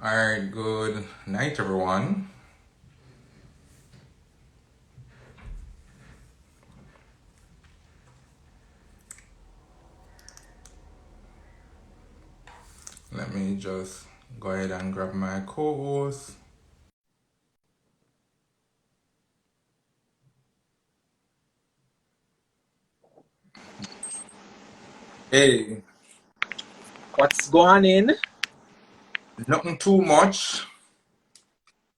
Alright, good night, everyone. Let me just go ahead and grab my co host. Hey, What's going in? nothing too much.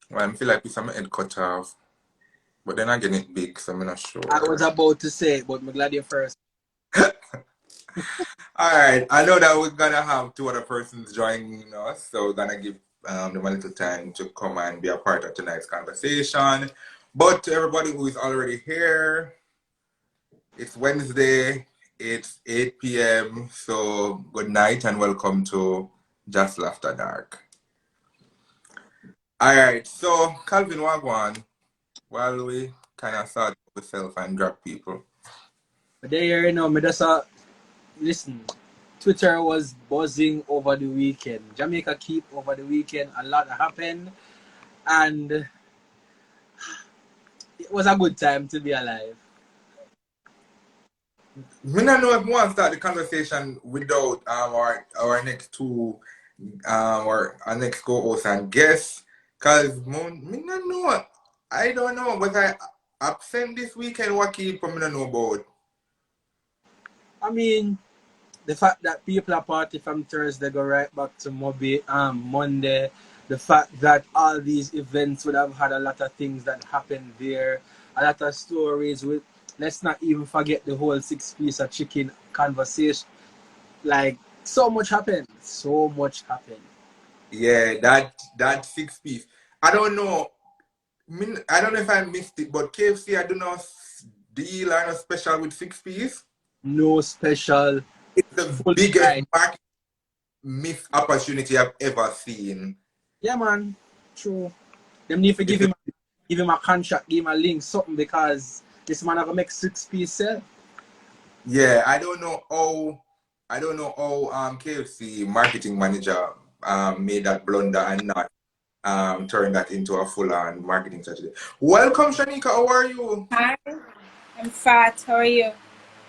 Well, I feel like it's my head cut off, but then again, it big, so I'm not I was sure. about to say it, but I'm glad you first. Alright, I know that we're gonna have two other persons joining us, so we're gonna give them a little time to come and be a part of tonight's conversation. But to everybody who is already here, it's Wednesday, it's 8 p.m. So good night and welcome to JASL After Dark. Alright, so Calvin Wagwan, while we kind of start ourselves and grab people. But there you know, me just listen. Twitter was buzzing over the weekend. Jamaica keep over the weekend. A lot happened, and it was a good time to be alive. Me not know if we want to start the conversation without our next two our next co-host and guest, cause me not know. I don't know. Was I absent this weekend? What keep me not know about? I mean, the fact that people are party from Thursday go right back to Monday. The fact that all these events would have had a lot of things that happened there, a lot of stories with. Let's not even forget the whole 6 piece of chicken conversation. Like, so much happened. So much happened. Yeah, that 6 piece. I don't know. I don't know if I missed it, but KFC I do not deal or no special with 6 piece. No special. It's the Full biggest price. market missed opportunity I've ever seen. Yeah, man. True. Them need to It's the, give him a contract, give him a link, something, because this man gonna make 6 piece sell. yeah, I don't know how KFC marketing manager made that blunder and not turn that into a full on marketing strategy. Welcome, Shanika. How are you? Hi, I'm fat. How are you?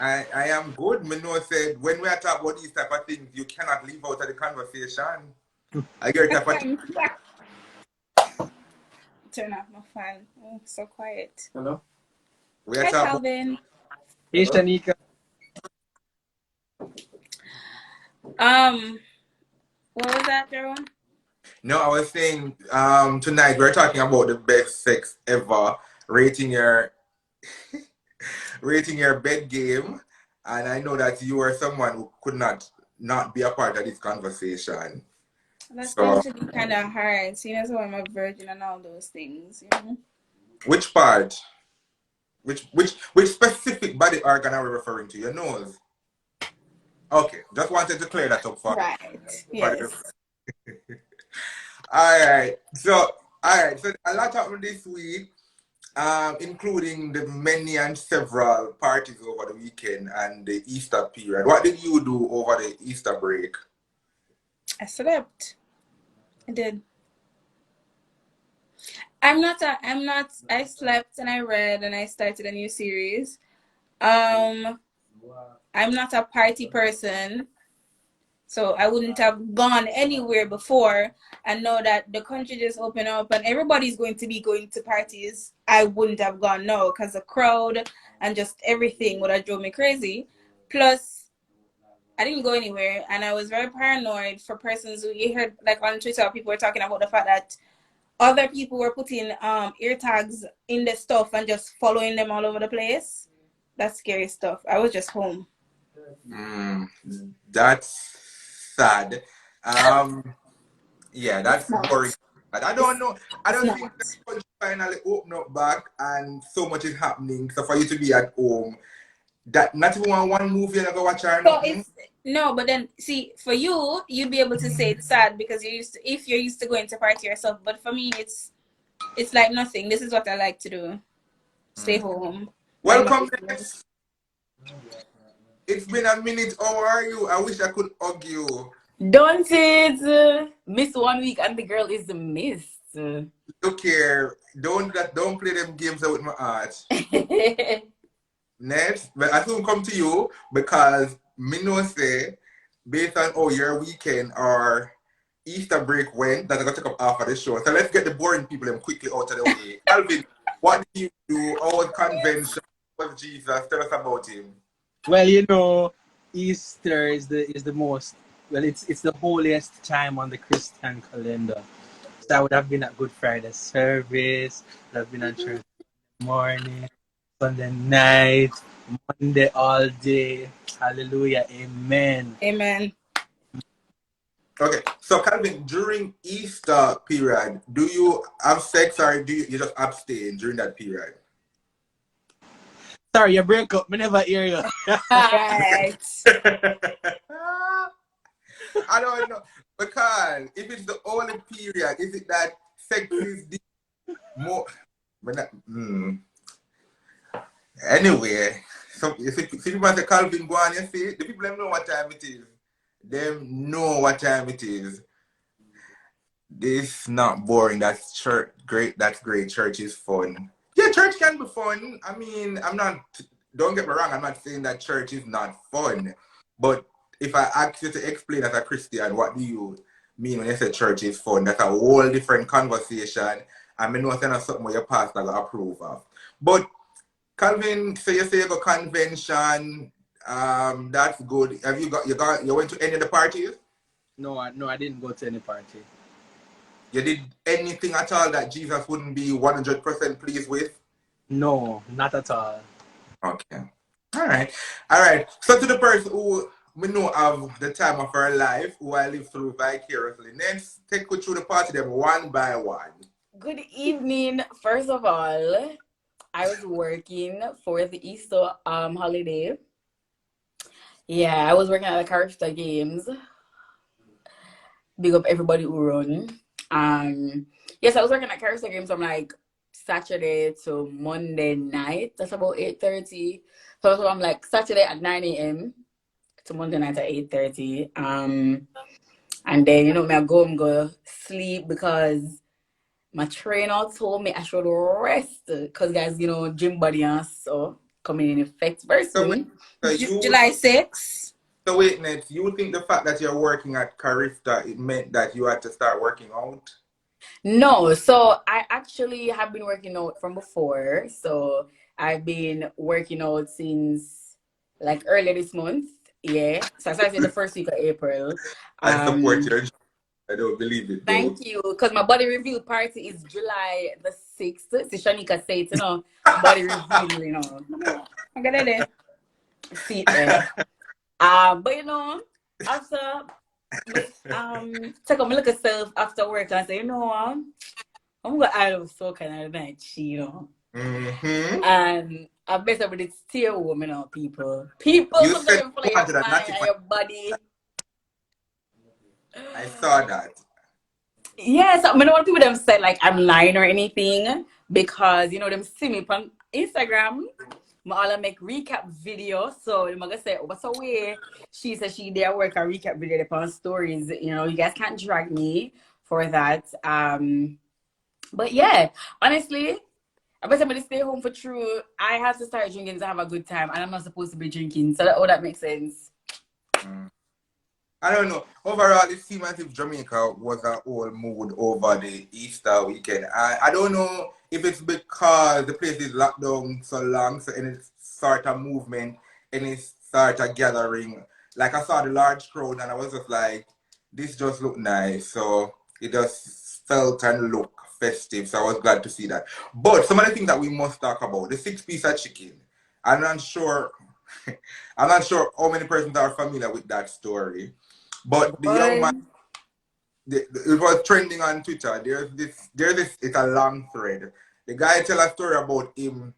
I am good. Mino said when we are talking about these type of things, you cannot leave out of the conversation. I get type of Turn off my fan. Oh, so quiet. Hello? we are Hi, talking about. Calvin. Hey, Shanika. Um, what was that, Jerome? No, I was saying tonight we're talking about the best sex ever, rating your rating your bed game, and I know that you are someone who could not be a part of this conversation. That's going So to be kind of hard, seeing as how I'm a virgin and all those things, which part? Which specific body organ are we referring to? Your nose. Okay, just wanted to clear that up Right. for the Yes. all right. So a lot happened this week, including the many and several parties over the weekend and the Easter period. What did you do over the Easter break? I slept. I did. I'm not, I slept and I read and I started a new series. Um, I'm not a party person. So I wouldn't have gone anywhere before, and now that the country just opened up and everybody's going to be going to parties, I wouldn't have gone now because the crowd and just everything would have drove me crazy. Plus, I didn't go anywhere, and I was very paranoid for persons who, you heard, like on Twitter, people were talking about the fact that other people were putting ear tags in the stuff and just following them all over the place. That's scary stuff. I was just home. Mm, that's sad. Um, yeah, It's that's worrying. not. But I don't It's, know. I it's don't think that not. country finally open up back and so much is happening. So for you to be at home, that not even one movie and go watch or So nothing. it's no, but then see, for you, you'd be able to say it's sad because you're used to, if you're used to going to party yourself. But for me, it's like nothing. This is what I like to do: stay Mm. home, mind my Welcome, business. Ness. It's been a minute. How are you? I wish I could hug you. Don't it? Miss 1 week and the girl is missed. Look here, don't play them games out with my heart. Next, but I soon come to you because me know say based on how your weekend or Easter break went, that I got to take up half of the show. So let's get the boring people them quickly out of the way. Alvin, what do you do? How was convention? What was Jesus? Tell us about him. Well, Easter is the most, well, it's the holiest time on the Christian calendar. So I would have been at Good Friday service, would have been on church morning, Sunday night, Monday all day. Hallelujah, amen. Amen. Okay, so Calvin, during Easter period, do you have sex or do you just abstain during that period? Sorry, you break up. Me never hear you. Right. I don't know because if it's the only period, is it that sex is the more? But that, anyway, so you see people say Calvin go on, you see the people them know what time it is. Them know what time it is. This not boring. That's church great. That's great. Church is fun. Yeah, church can be fun. I mean, I'm not. Don't get me wrong. I'm not saying that church is not fun. But if I ask you to explain as a Christian, what do you mean when you say church is fun? That's a whole different conversation. I mean, no, it's not something where your pastor will approve of. But Calvin, so you say you go convention. That's good. Have you went to any of the parties? No, I didn't go to any party. You did anything at all that Jesus wouldn't be 100% pleased with? No, not at all. Okay. All right. All right. So to the person who we know of the time of our life, who I live through vicariously, let's take you through the party them one by one. Good evening. First of all, I was working for the Easter holiday. Yeah, I was working at the Carista Games. Big up everybody who run. Yes, I was working at Carista Games from like Saturday to Monday night. That's about 8:30. So I'm like Saturday at 9 a.m. to Monday night at 8:30. And then me I go sleep because my trainer told me I should rest because guys, gym body and so coming in effect very So wait, soon. so you July 6th. so wait, Ned, you think the fact that you're working at Carifta it meant that you had to start working out? No, so I actually have been working out from before. So I've been working out since like earlier this month. Yeah. So I started the first week of April. I support Um, your I don't believe it though. Thank you. Because my body reveal party is July the 6th. So Shanika said, body reveal, I got it there. see it there. But after take a look at self after work and say, I'm gonna add up so kind of night, Mm-hmm. And I better with it stay home, people. People You sometimes said you feel you like your wanted a mind natty and pan. your body. I saw that. Yes, I don't want people them say like I'm lying or anything because them see me on Instagram. I all make recap video, so I'm gonna say, "What's a way?" She said she did work a recap video upon stories. You guys can't drag me for that. But yeah, honestly, I bet somebody stay home for true. I have to start drinking to have a good time, and I'm not supposed to be drinking. So that makes sense. Mm. I don't know. Overall, it seemed as if Jamaica was a whole mood over the Easter weekend. I don't know if it's because the place is locked down so long, so any sort of movement, any sort of gathering. Like I saw the large crowd and I was just like, this just looked nice. So it just felt and looked festive. So I was glad to see that. But some of the things that we must talk about, the six-piece of chicken. I'm not sure I'm not sure how many persons are familiar with that story. But the young man, Boy, it was trending on Twitter. There's this, it's a long thread. The guy tell a story about him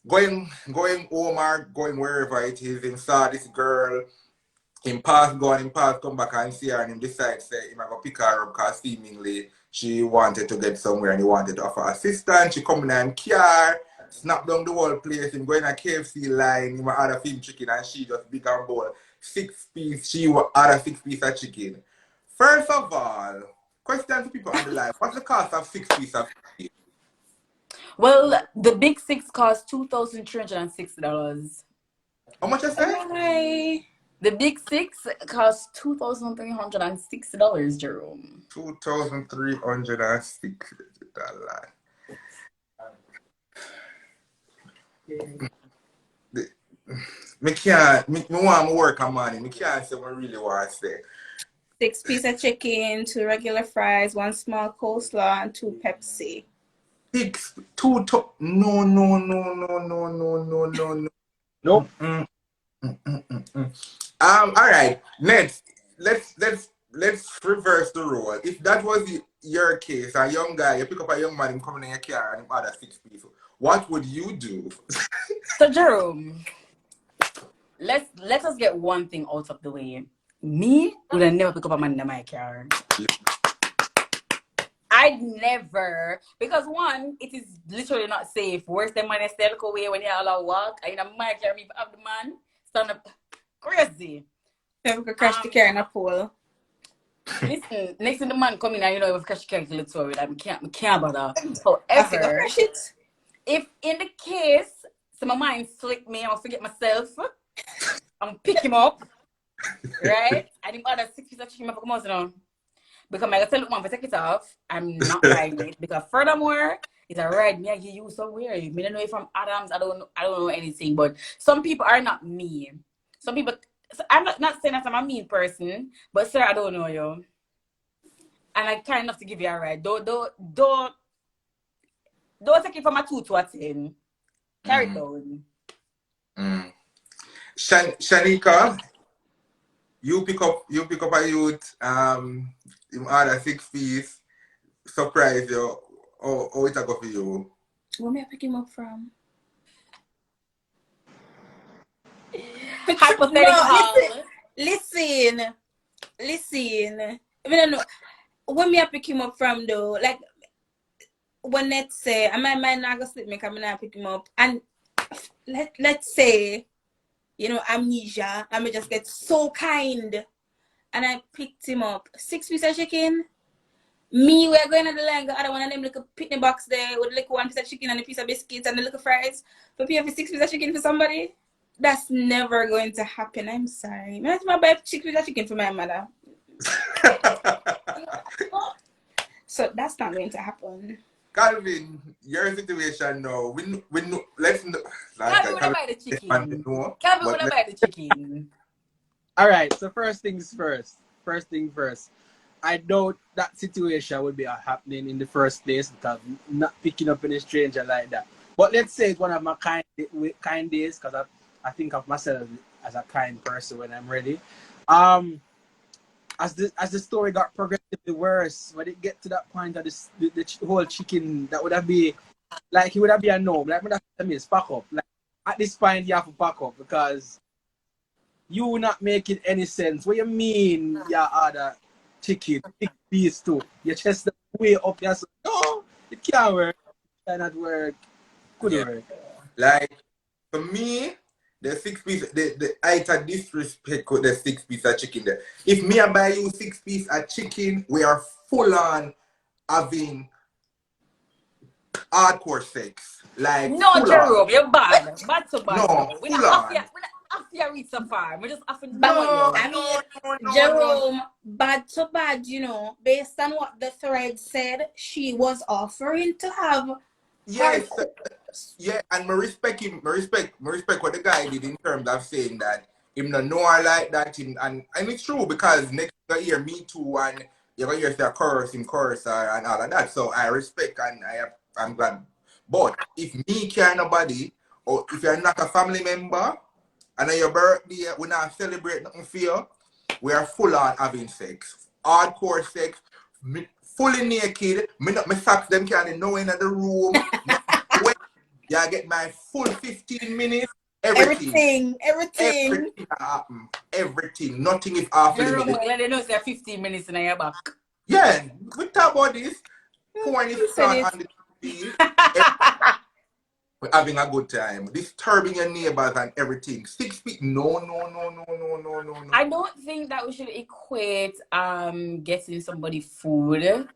going home or going wherever it is. Him saw this girl, him pass go and him pass come back and see her and him decide say him go pick her up because seemingly she wanted to get somewhere and he wanted to offer assistance. She come in and car, snap down the whole place, him going a KFC line, him order film chicken and she just big and bowl. 6 piece, she order 6 piece of chicken. First of all, question to people on the line. What's the cost of 6 piece of chicken? Well, the big six cost $2,360. How much you say? Why? The big six cost $2,360, Jerome. $2,360. Me can't, me want to work on money. Me can't say what I really want to say. 6 piece of chicken, 2 regular fries, 1 small coleslaw, and 2 Pepsi. No, no, no, no, no, no, no, no, no. Nope. All right. Next, let's reverse the role. If that was your case, a young guy, you pick up a young man, him coming in your car and him order 6 piece, what would you do? So, Jerome, let us get one thing out of the way. Me would have never pick up a man in my car. I'd never, because one, it is literally not safe. Worse than man stay look away when you all walk. And in my car, me have the man stand up crazy. Never could crash the car in a pool. Listen, next thing the man come in and you know if crash the car, let's worry that me can't bother. I think I However, crash it. if in the case, so my mind slick me, I'll forget myself. I'm pick him up, right? I didn't order 6 pieces of chicken for come out now. Because I tell the man to take it off, I'm not buying it. Because furthermore, it's a ride me I give you somewhere. I don't know if I'm Adams, I don't know anything. But some people are not mean. Some people, so I'm not saying that I'm a mean person, but sir, I don't know you. And I kind enough to give you a ride. Don't take it from a 2 to a 10. Carry it down. Shanika, you pick up a youth, him order 6 piece, surprise you. How it a go for you? Where may I pick him up from? Hypothetical. Listen. I don't know. Where may I pick him up from though? Like when let's say I might not go sleep me come and pick him up. And let's say, you know, amnesia, I may just get so kind. And I picked him up. 6 piece of chicken. Me, we're going to the line, got other one of them little picnic box there with like 1 piece of chicken and a piece of biscuits and the little fries. For pay for 6 piece of chicken for somebody, that's never going to happen. I'm sorry. I'm not buy 6 piece of chicken for my mother. So that's not going to happen. Calvin, your situation now. Let's know. Calvin would buy the chicken. Calvin would buy the chicken. All right. So first things first. First thing first. I doubt that situation would be happening in the first place because not picking up any stranger like that. But let's say it's one of my kind days because I think of myself as a kind person when I'm ready. As the story got progressively worse, when it get to that point of the whole chicken, that would have been like he would have been a no. Like when that means pack up. Like at this point you have to pack up because you not making any sense. What you mean you order chicken, big piece too? You chest the way up here. So, no, it can't work. It cannot work. Couldn't work. Like for me, the 6 piece, the height disrespect with the 6 piece of chicken there. If me I buy you 6 piece of chicken, we are full on having hardcore sex. Like no, Jerome, you're bad. Bad so bad. No, We're full not on. after reach so far. We're just after No, I mean, Jerome, bad to bad, you know, based on what the thread said, she was offering to have. Yes, yeah, and me respect him. Me respect what the guy did in terms of saying that him no know her like that. And it's true because next you hear me too, and you're gonna hear say chorus and all of that. So I respect and I'm glad. But if me care nobody, or if you're not a family member, and on your birthday we not celebrate nothing for you, we are full on having sex, hardcore sex. Fully naked, me socks them can't know in the room. Yeah, I get my full 15 minutes. Everything happen. Everything. Nothing is off Jerome, limits. let them know it's 15 minutes in your back. Yeah, we talk about this. Porn is on the TV. We're having a good time. Disturbing your neighbors and everything. 6 feet. No, no, no, no, no, no, no, no. I don't think that we should equate getting somebody food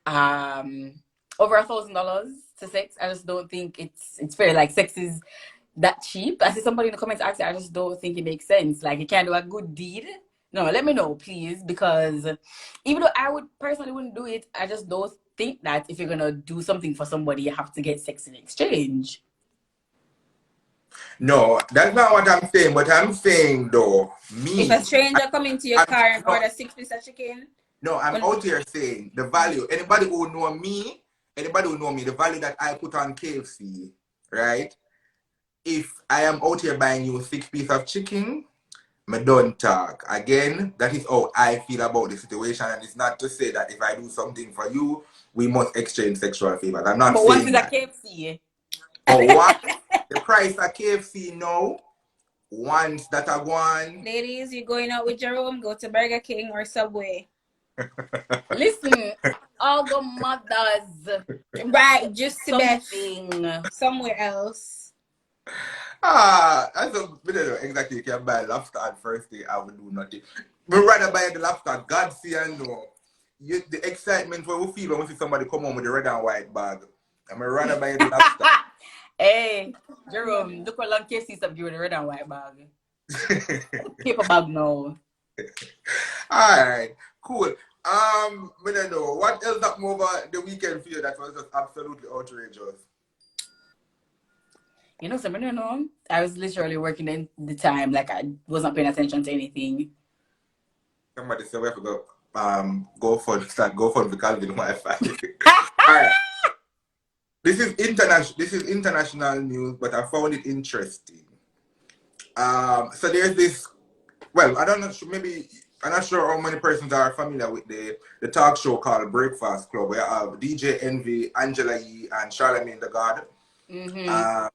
um over $1,000 to sex. I just don't think it's fair. Like sex is that cheap. I see somebody in the comments asking, I just don't think it makes sense. Like you can't do a good deed. No, let me know, please, because even though I would personally wouldn't do it, I just don't think that if you're gonna do something for somebody, you have to get sex in exchange. No, that's not what I'm saying. But I'm saying though, If a me, stranger come into your I'm car and no, order 6 piece of chicken, no, I'm when out here saying the value. Anybody who know me, the value that I put on KFC, right? If I am out here buying you 6 pieces of chicken, me don't talk. Again, that is how I feel about the situation. And it's not to say that if I do something for you, we must exchange sexual favors. I'm not But once saying it's a that. KFC, But once the price of KFC now, once that are gone, ladies, you're going out with Jerome, go to Burger King or Subway. listen, all the mothers Right, get just to Beth something. somewhere else. that's a bit of exactly you can buy lobster at first day, I would do nothing. But rather buy the lobster, God see and know. The excitement when we feel when we see somebody come home with the red and white bag. I'm rather buy the lobster. Hey, Jerome, look how long KFC stuff you with the red and white bag. Paper bag now. Alright, cool. I don't know. What else happened over the weekend for you that was just absolutely outrageous? You know something, you know? I was literally working the time, like I wasn't paying attention to anything. Somebody said we have to go for the Calvin Wi-Fi. Alright. This is international news, but I found it interesting. So there's this. Well, I don't know. Maybe I'm not sure how many persons are familiar with the talk show called Breakfast Club, where I have DJ Envy, Angela Yee, and Charlamagne the God. Mm-hmm. Uh,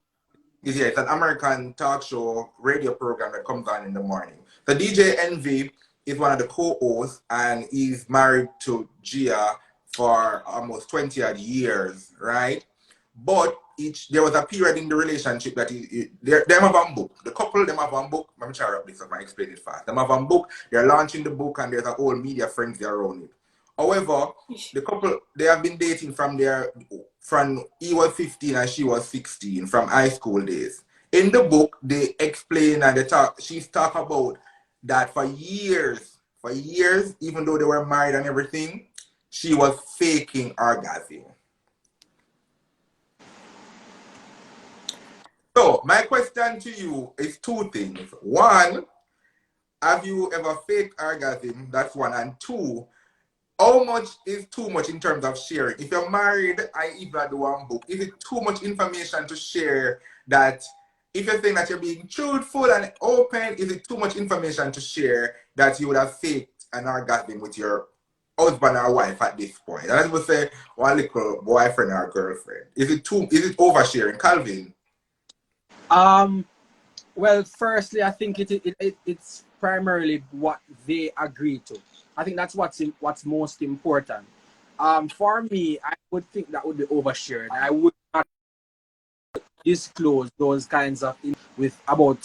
it's an American talk show radio program that comes on in the morning. So DJ Envy is one of the co-hosts, and he's married to Gia for almost 20 odd years, right? But there was a period in the relationship that them have one book. The couple them have one book. Let me try up this. I'm gonna explain it fast. Them have one book. They're launching the book, and there's a whole media frenzy around it. However, the couple they have been dating from he was 15 and she was 16 from high school days. In the book, they explain and she's talk about that for years, even though they were married and everything, she was faking orgasm. So my question to you is two things. One, have you ever faked orgasm? That's one. And two, how much is too much in terms of sharing? If you're married, I even do one book. Is it too much information to share that if you're saying that you're being truthful and open, is it too much information to share that you would have faked an orgasm with your husband or wife at this point? And I would say one little boyfriend or girlfriend. Is it oversharing? Calvin? Well, firstly, I think it's primarily what they agree to. I think that's what's most important. For me, I would think that would be overshared. I would not disclose those kinds of things with about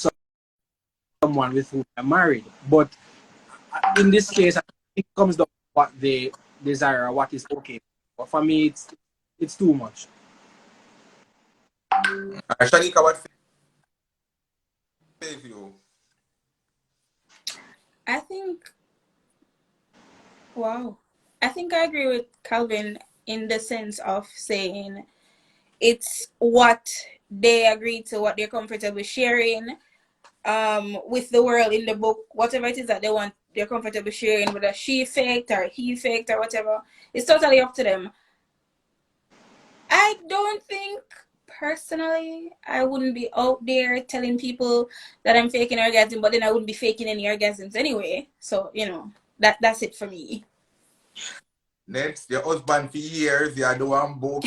someone with whom I'm married. But in this case, I think it comes down to what they desire or what is okay. But for me, it's too much. Shanika, what say you? I think, wow. I think I agree with Calvin in the sense of saying it's what they agree to, what they're comfortable sharing with the world in the book, whatever it is that they're comfortable sharing, whether she faked or he faked or whatever. It's totally up to them. I don't think personally I wouldn't be out there telling people that I'm faking orgasm, but then I wouldn't be faking any orgasms anyway. So, that's it for me. Next, your husband for years, you do one book.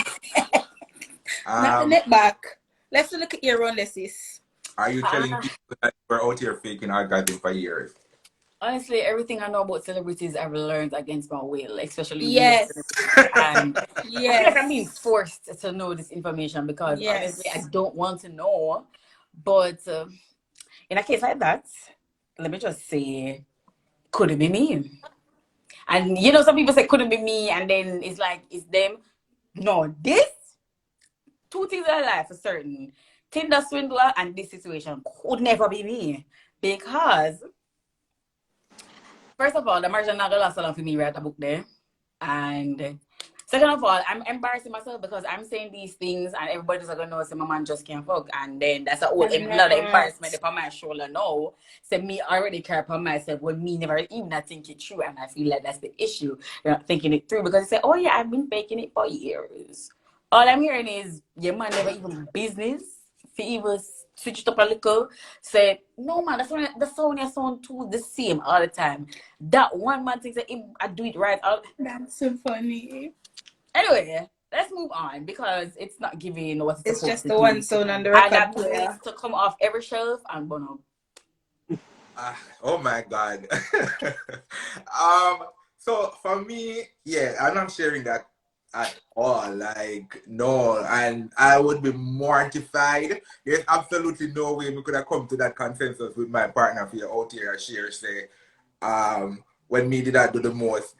Not the net back. Let's look at your own sis. Are you telling people that you're out here faking orgasm for years? Honestly, everything I know about celebrities I've learned against my will, especially US Yes. celebrities. And I feel like I'm being Yes. forced to know this information because honestly, I Yes. don't want to know. But in a case like that, let me just say, could it be me? And you know, some people say couldn't be me, and then it's like it's them. No, this two things in life for certain. Tinder swindler and this situation could never be me because first of all, the margin not gonna last so long for me write a book there. And second of all, I'm embarrassing myself because I'm saying these things and everybody's gonna know say my man just can't fuck. And then that's a whole I'm lot of embarrassment not. upon my shoulder now. So me already care upon myself when me never even not think it through. And I feel like that's the issue. You're not thinking it through because you say, oh yeah, I've been faking it for years. All I'm hearing is your man never even business. If he even switch it up a little, say, no man, that's when your sound too the same all the time. That one man thinks that I do it right. That's so funny. Anyway, let's move on because it's not giving what it's It's supposed just to the one give. sound on the And record that book player. needs to come off every shelf and bono. Oh my God. So for me, yeah, I'm not sharing that at all. Like, no, and I would be mortified. There's absolutely no way we could have come to that consensus with my partner for your out here share say, when me did that do the most,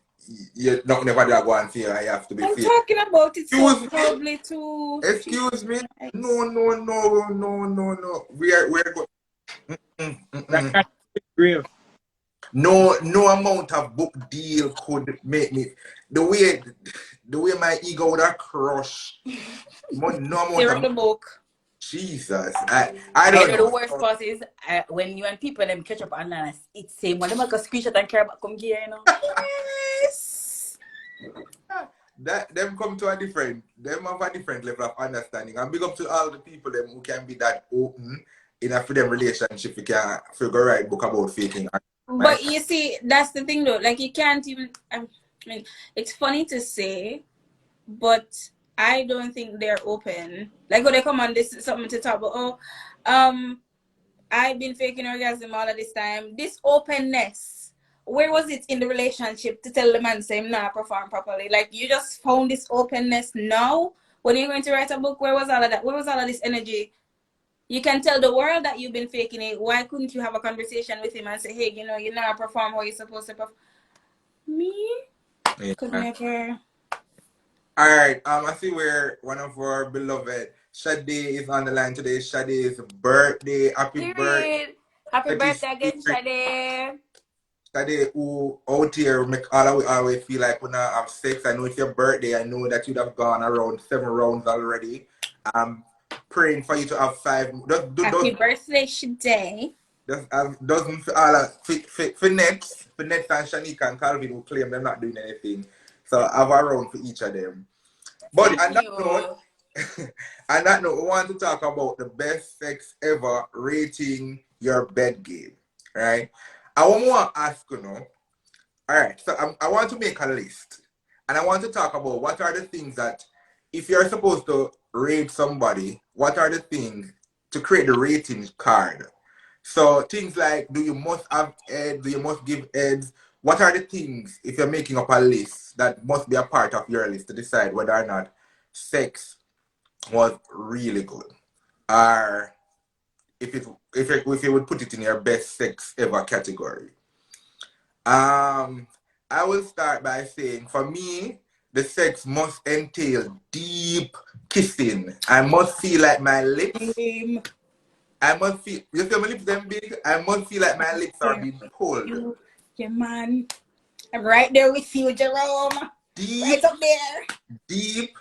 you not never do go and fear I have to be I'm fair. talking about it so Excuse me? proudly too. Excuse me? No, Nice. no, no, no, no, no. We're going. That cat is grave. No, no amount of book deal could make me the way my ego would have crushed. No amount Zero of the book. Jesus. I I don't know the know. worst part is when you and people them catch up online, it's same when they make a screenshot and care about come here, you know. Yes. That them come to a different them have a different level of understanding. And big up to all the people them who can be that open in a freedom relationship. You can figure right book about faking. My But you see, that's the thing though. Like you can't even. I mean, it's funny to say, but I don't think they're open. Like when they come on this something to talk about. Oh, I've been faking orgasm all of this time. This openness, where was it in the relationship to tell the man say I'm not perform properly? Like you just found this openness now when you're going to write a book. Where was all of that? Where was all of this energy? You can tell the world that you've been faking it. Why couldn't you have a conversation with him and say, hey, you know, you're not perform how you're supposed to perform? Me? Could yeah. never. All right. I see where one of our beloved Shade is on the line today. Shade's birthday. Happy birthday. Period. Happy birthday again, 33. Shade. Shade, who out here make always feel like when I have sex. I know it's your birthday. I know that you'd have gone around 7 rounds already. I'm praying for you to have five. Happy birthday, Shade. Doesn't for Nets and Shanika and Calvin who claim they're not doing anything. So have a round for each of them. But Thank on that note, you. on that note, we want to talk about the best sex ever rating your bed game, right? I want to ask you know, all right, so I want to make a list and I want to talk about what are the things that if you're supposed to rate somebody, what are the things to create the rating card? So things like do you must have head, do you must give heads? What are the things if you're making up a list that must be a part of your list to decide whether or not sex was really good? Or if you would put it in your best sex ever category. I will start by saying for me, the sex must entail deep kissing. I must feel like my lips. Same. I must feel you see my lips them big. I must feel like my lips are Here. being pulled. You, yeah, man. I'm right there with you, Jerome. Right Deep, up there. deep,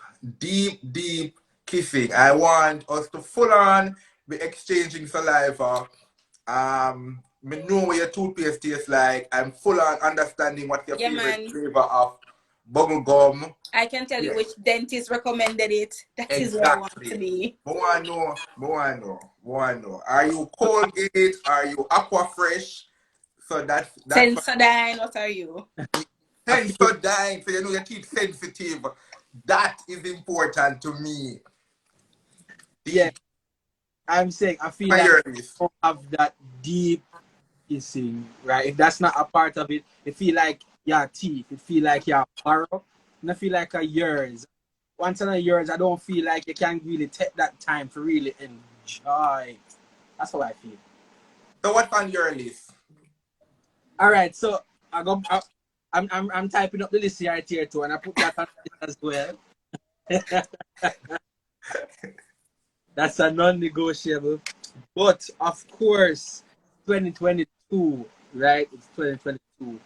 deep kissing. I want us to full on be exchanging saliva. Me know what your toothpaste tastes like. I'm full on understanding what your Yeah, favorite man. flavor of bubble gum. I can tell you Yeah, which dentist recommended it. That is where I want to exactly. be. More I know. Are you Colgate? Are you Aquafresh? So that's what Sensodyne, what are you? I feel, Sensodyne. So you know your teeth sensitive. That is important to me. yeah, Deep I'm saying I feel like fire list. I don't have that deep kissing, right? If that's not a part of it, it feel like your teeth. It feel like your borrow. And I feel like a yours. Once in a years, I don't feel like you can really take that time to really enjoy. That's how I feel. So what's on your list? All right, so I go. I'm typing up the list right here too, and I put that on the list as well. That's a non-negotiable. But of course, 2022, right? It's 2022.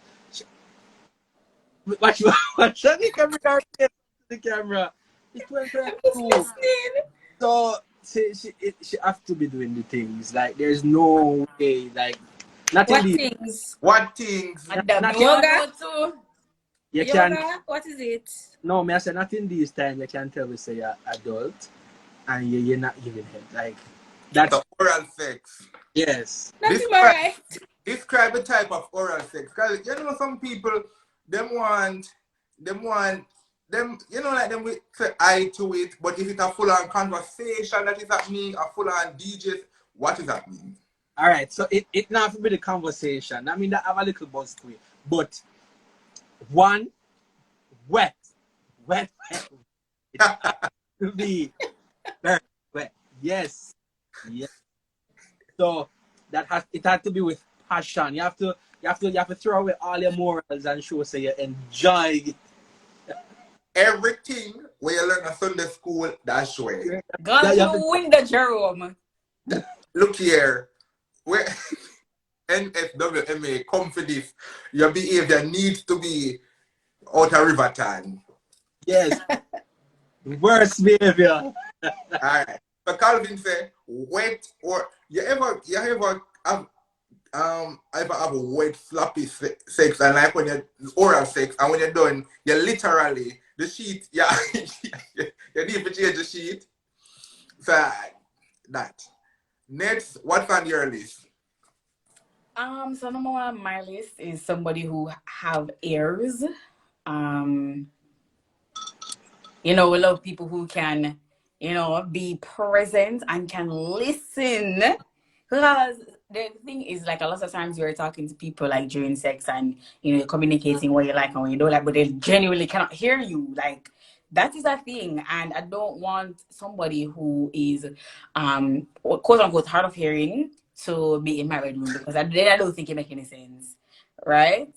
What you what you can bring to the camera? It's I'm just 2022. listening. So she have to be doing the things. Like there's no way. Like nothing What these. things? What things? And that me Not want Yoga? to know too. you can. Yoga? What is it? No, me I say nothing these time. You can tell me say you're adult and you're not giving head. Like The that's oral sex. yes. That's Describe alright. describe the type of oral sex. Cause you know some people them want them like them with say eye to it, but is it a full on conversation that is happening, a full on DJs? What is happening? All right. So it not to be the conversation. I mean that have a little buzz to it. But one wet, wet, wet. It has to be very wet. Yes. Yes. So that has it had to be with passion. You have to throw away all your morals and show say you enjoy it. Everything where you learn at Sunday school, that's way. Gone You to have the to, window, Jerome. Look here. Where NSWMA come for this. Your behavior needs to be out of Riverton. yes. Worst behavior. Alright. So Calvin said, wet or you ever have a wet floppy sex and like when you're oral sex and when you're done, you literally the sheet, yeah, you need to change the sheet. So that. Next, what's on your list? So number one on my list is somebody who have ears. Um, we love people who can, be present and can listen. Because the thing is, like, a lot of times you're talking to people, like, during sex and, you're communicating what you like and what you don't like, but they genuinely cannot hear you. Like, that is a thing. And I don't want somebody who is, quote unquote, hard of hearing to be in my bedroom because then I don't think it makes any sense. Right?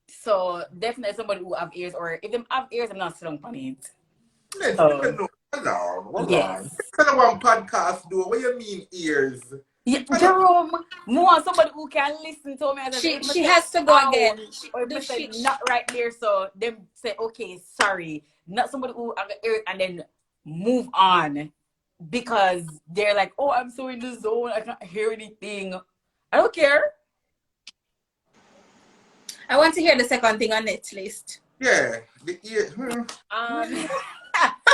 So, definitely somebody who have ears, or if they have ears, I'm not sitting on it. Let's So, no, hold on. yes. What kind of one podcast do? What you mean ears? Yeah, Jerome, more somebody who can listen to me as if I She say has to go ow, again. or if I say not right there, so them say okay, sorry. Not somebody who have hear it and then move on because they're like, oh, I'm so in the zone, I can't hear anything. I don't care. I want to hear the second thing on Net's list. Yeah, the ear.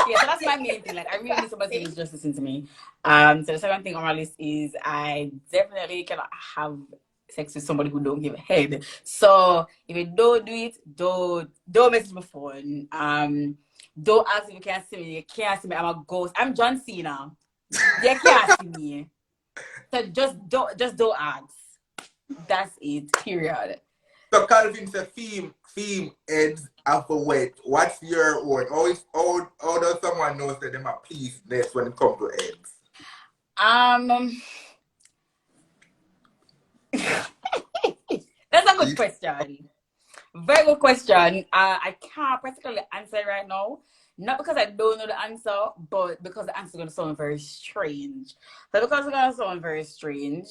Yeah, so that's my main thing. Like, I really need somebody to just listen to me. So the second thing on my list is I definitely cannot have sex with somebody who don't give a head. So if you don't do it, don't message my phone. Don't ask if you can see me. You can't see me. I'm a ghost. I'm John Cena. You can't see me. So just don't ask. That's it. Period. So Calvin said, theme heads of a wet. What's your word? How does someone know that them are pleased next when it comes to heads? That's a good question. Very good question. I can't particularly answer it right now. Not because I don't know the answer, but because the answer is going to sound very strange. So because it's going to sound very strange,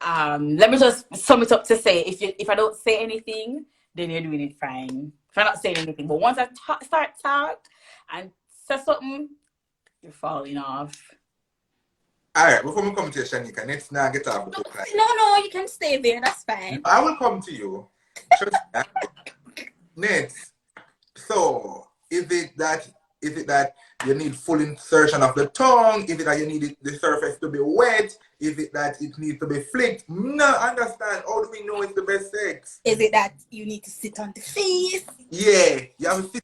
let me just sum it up to say if I don't say anything, then you're doing it fine. If I'm not saying anything, but once I start talk and say something, you're falling off. Alright, before we come to you, Shanika, let's now get off the hook. No, you can stay there. That's fine. I will come to you. Next. So, is it that you need full insertion of the tongue? Is it that you need the surface to be wet? Is it that it needs to be flicked? No, understand. How do we know it's the best sex? Is it that you need to sit on the face? Yeah, you have to sit.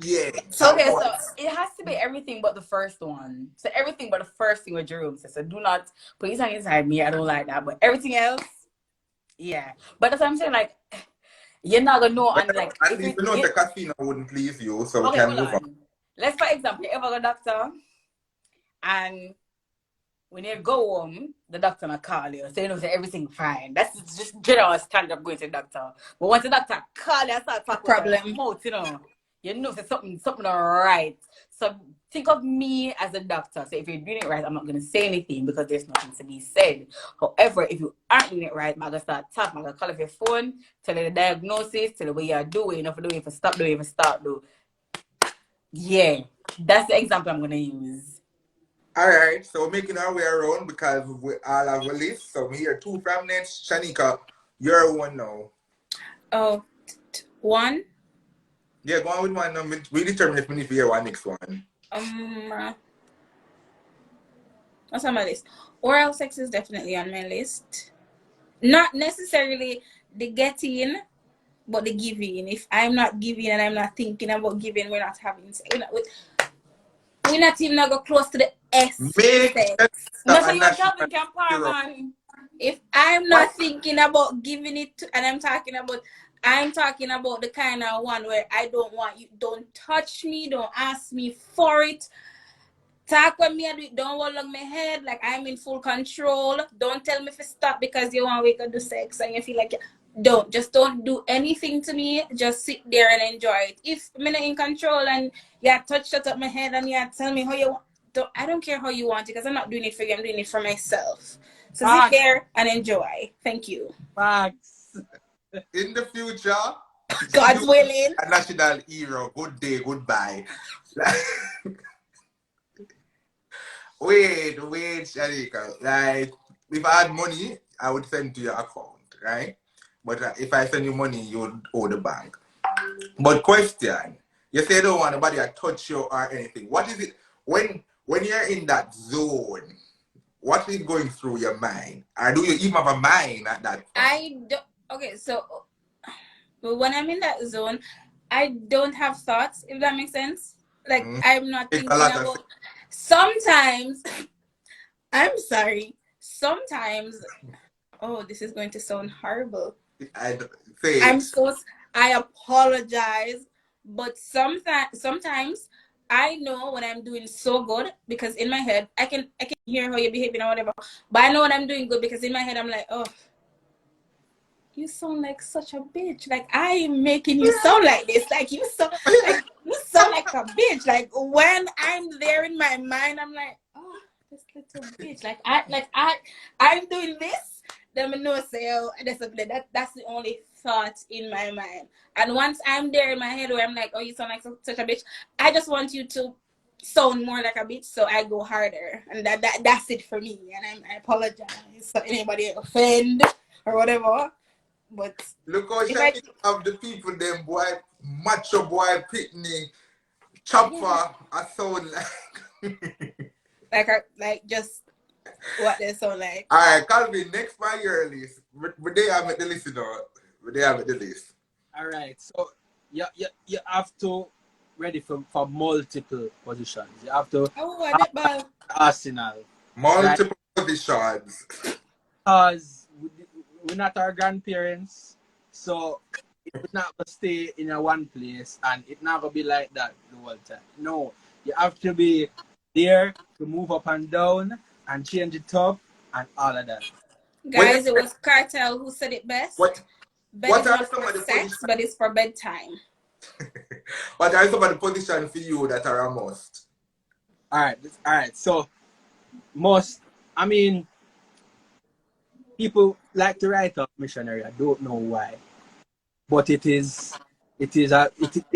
Yeah. So Okay, so it has to be everything but the first one. So everything but the first thing with Jerome says. So do not put his hand inside me. I don't like that. But everything else, Yeah, but that's what I'm saying. Like, you're not gonna know, and Well, like, at if least you we know get the casino wouldn't please you, so we okay, can hold move on. on. Let's, for example, you ever go doctor, and when you go home, the doctor will call you, so you know say everything fine. That's just general standard of going to the doctor. But once the doctor call you and start A talking with your problem. mouth, you know say something not right. So think of me as a doctor. So if you're doing it right, I'm not gonna say anything because there's nothing to be said. However, if you aren't doing it right, I'm gonna start tapping, I'm gonna call off your phone, tell you the diagnosis, tell you what you're doing, if you do, if you stop doing, if you start do. Yeah, that's the example I'm gonna use. All right, so we're making our way around because we all have a list. So we hear two from next. Shanika, you're one now. Oh, one. Yeah, go on with one. We determine if we need to hear one next one. Um, what's on my list? Oral sex is definitely on my list. Not necessarily the getting, but the giving. If I'm not giving and I'm not thinking about giving, we're not having sex. We're not even gonna go close to the S Make sex. No, so a you and national Calvin can par, hero. man. If I'm What? not thinking about giving it to, and I'm talking about the kind of one where I don't want you, don't touch me, don't ask me for it. Talk with me and do it, don't hold on my head, like I'm in full control. Don't tell me to stop because you want to wake up do sex and you feel like don't do anything to me. Just sit there and enjoy it. If I'm not in control and you touch that up my head and you tell me how you want, I don't care how you want it because I'm not doing it for you. I'm doing it for myself. So sit Facts. there and enjoy. Thank you. Facts. In the future, you God's willing. a national hero. Good day, goodbye. Wait, Shanika. Like, if I had money, I would send to your account, right? But if I send you money, you would owe the bank. But question, you say you don't want nobody to touch you or anything. What is it when you're in that zone? What is going through your mind? Or do you even have a mind at that point? I don't. Okay, so when I'm in that zone, I don't have thoughts. If that makes sense. Like Mm, I'm not makes a thinking lot of about. Sometimes I'm sorry. Sometimes, oh, this is going to sound horrible. sense. I say I'm it. so. I apologize, but sometimes I know when I'm doing so good because in my head I can hear how you're behaving or whatever. But I know when I'm doing good because in my head I'm like, oh, you sound like such a bitch. Like I am making you sound like this. Like you sound like a bitch. Like when I'm there in my mind, I'm like, oh, this little bitch. I'm doing this. Then I know say, oh, that's the only thought in my mind. And once I'm there in my head where I'm like, oh, you sound like such a bitch. I just want you to sound more like a bitch, so I go harder, and that's it for me. And I apologize for anybody offend or whatever. But Look how if I Shanika have the people them boy macho boy pitney chop yeah, for a sound like like just what they sound like. Alright, Calvin, next by your list. Would they have it the list, you know? Would they have it the list? All right. So you have to ready for multiple positions. You have to Oh, I have net ball. arsenal, right? Multiple positions. Because we're not our grandparents, so it's not gonna stay in a one place, and it's not gonna be like that the whole time. No, you have to be there to move up and down and change it up and all of that. When you Guys, it was Cartel who said it best. what Bed what is are not some for of the sex, positions but it's for bedtime. what are some of the positions for you that are a must? All right. So most, I mean, people like to write up missionary. I don't know why, but the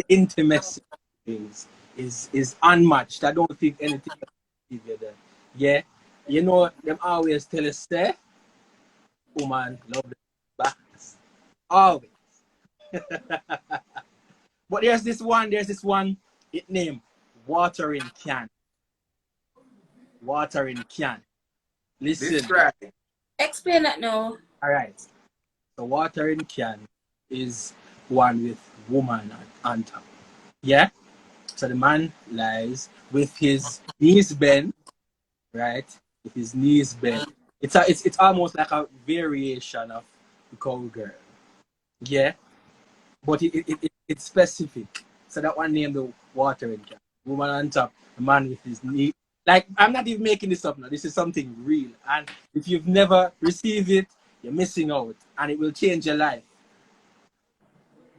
intimacy is unmatched. I don't think anything else can give you that. Yeah, you know them always tell us say, woman love the back always. But there's this one. It named watering can. Watering can. Listen, Describe. Explain that now. all right. The watering can is one with woman on top. Yeah. So the man lies with his knees bent, right? With his knees bent. It's almost like a variation of cowgirl. Yeah, but it's specific. So that one named the watering can. Woman on top, the man with his knee. Like, I'm not even making this up now. This is something real. And if you've never received it, you're missing out. And it will change your life.